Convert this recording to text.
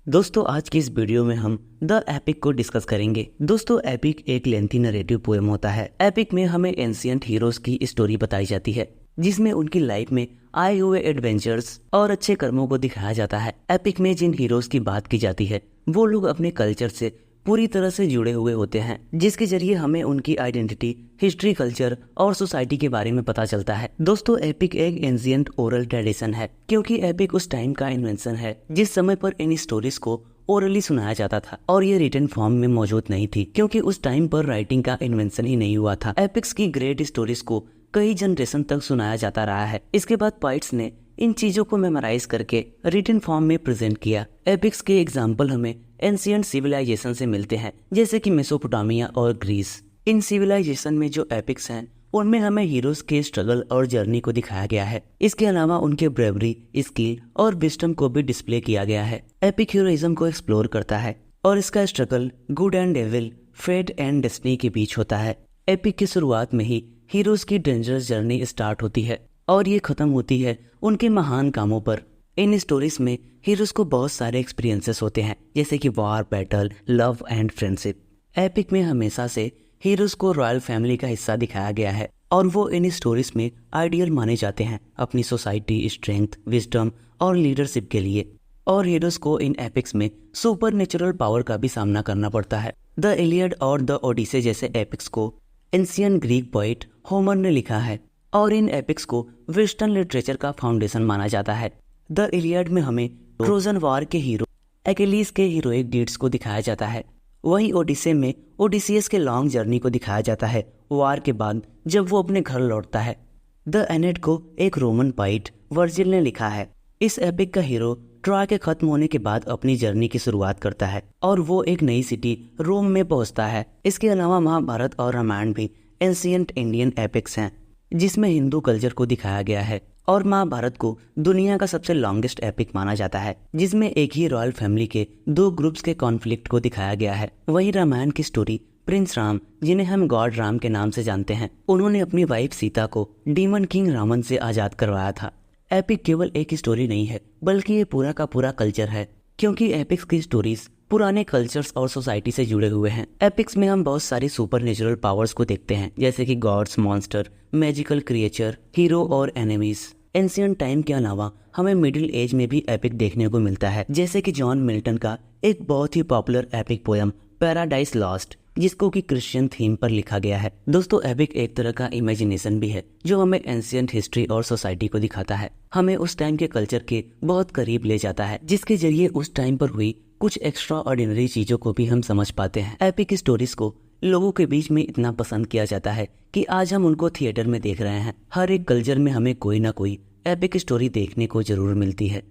दोस्तों आज की इस वीडियो में हम द एपिक को डिस्कस करेंगे। दोस्तों एपिक एक लेंथी नरेटिव पोएम होता है। एपिक में हमें एंशिएंट हीरोज की स्टोरी बताई जाती है जिसमें उनकी लाइफ में आए हुए एडवेंचर्स और अच्छे कर्मों को दिखाया जाता है। एपिक में जिन हीरोज की बात की जाती है वो लोग अपने कल्चर से पूरी तरह से जुड़े हुए होते हैं, जिसके जरिए हमें उनकी आइडेंटिटी, हिस्ट्री, कल्चर और सोसाइटी के बारे में पता चलता है। दोस्तों एपिक एक एंशिएंट ओरल ट्रेडिशन है, क्योंकि एपिक उस टाइम का इन्वेंशन है जिस समय पर इन स्टोरीज को ओरली सुनाया जाता था और ये रिटन फॉर्म में मौजूद नहीं थी, क्योंकि उस टाइम पर राइटिंग का इन्वेंशन ही नहीं हुआ था। एपिक्स की ग्रेट स्टोरीज को कई जनरेशन तक सुनाया जाता रहा है। इसके बाद पोइट्स ने इन चीजों को मेमोराइज करके रिटन फॉर्म में प्रेजेंट किया। एपिक्स के एग्जाम्पल हमें एंशिएंट सिविलाइजेशन से मिलते हैं, जैसे कि मेसोपोटामिया और ग्रीस। इन सिविलाइजेशन में जो एपिक्स हैं उनमें हमें हीरोज के स्ट्रगल और जर्नी को दिखाया गया है। इसके अलावा उनके ब्रेवरी, स्किल और विजडम को भी डिस्प्ले किया गया है। एपिक हीरोइज्म को एक्सप्लोर करता है और इसका struggle good and devil, fate and destiny के बीच होता है। एपिक की शुरुआत में ही हीरोज की डेंजरस जर्नी स्टार्ट होती है और ये खत्म होती है उनके महान कामों पर। इन स्टोरीज में हीरोज को बहुत सारे एक्सपीरियंसेस होते हैं, जैसे कि war, battle, love and friendship. Epic में हमेशा से हीरोज को रॉयल फैमिली का हिस्सा दिखाया गया है और वो इन स्टोरीज में आइडियल माने जाते हैं अपनी सोसाइटी, स्ट्रेंथ, विजडम और लीडरशिप के लिए। और हीरोज को इन एपिक्स में सुपर नेचुरल पावर का भी सामना करना पड़ता है। द इलियड और द ओडिसे जैसे एपिक्स को एंशिएंट ग्रीक पोएट होमर ने लिखा है और इन एपिक्स को वेस्टर्न लिटरेचर का फाउंडेशन माना जाता है। द इलियड में हमें ट्रोजन वॉर के हीरो एक्किलीज के हीरोइक डीड्स को दिखाया जाता है। वहीं ओडिसे में ओडिसियस के लॉन्ग जर्नी को दिखाया जाता है वार के बाद जब वो अपने घर लौटता है। द एनेड को एक रोमन पोएट वर्जिल ने लिखा है। इस एपिक का हीरो ट्रॉय के खत्म होने के बाद अपनी जर्नी की शुरुआत करता है और वो एक नई सिटी रोम में पहुंचता है। इसके अलावा महाभारत और रामायण भी एंशिएंट इंडियन एपिक्स हैं जिसमें हिंदू कल्चर को दिखाया गया है। और महाभारत को दुनिया का सबसे लॉन्गेस्ट एपिक माना जाता है, जिसमें एक ही रॉयल फैमिली के दो ग्रुप्स के कॉन्फ्लिक्ट को दिखाया गया है। वहीं रामायण की स्टोरी प्रिंस राम, जिन्हें हम गॉड राम के नाम से जानते हैं, उन्होंने अपनी वाइफ सीता को डीमन किंग रावण से आजाद करवाया था। एपिक केवल एक स्टोरी नहीं है, बल्कि ये पूरा का पूरा कल्चर है, क्योंकि एपिक्स की स्टोरीज पुराने कल्चर्स और सोसाइटी से जुड़े हुए हैं। एपिक्स में हम बहुत सारी सुपर नेचुरल पावर्स को देखते हैं, जैसे कि gods, monster, magical creature, hero और एनिमीज। एंशिएंट टाइम के अलावा हमें मिडिल एज में भी एपिक देखने को मिलता है, जैसे कि जॉन मिल्टन का एक बहुत ही popular epic poem paradise lost, जिसको कि क्रिश्चियन थीम पर लिखा गया है। दोस्तों एपिक एक तरह का इमेजिनेशन भी है जो हमें एंशिएंट हिस्ट्री और सोसाइटी को दिखाता है, हमें उस टाइम के कल्चर के बहुत करीब ले जाता है, जिसके जरिए उस टाइम पर हुई कुछ एक्स्ट्रा ऑर्डिनरी चीजों को भी हम समझ पाते हैं। एपिक स्टोरीज को लोगों के बीच में इतना पसंद किया जाता है कि आज हम उनको थिएटर में देख रहे हैं। हर एक कल्चर में हमें कोई ना कोई एपिक स्टोरी देखने को जरूर मिलती है।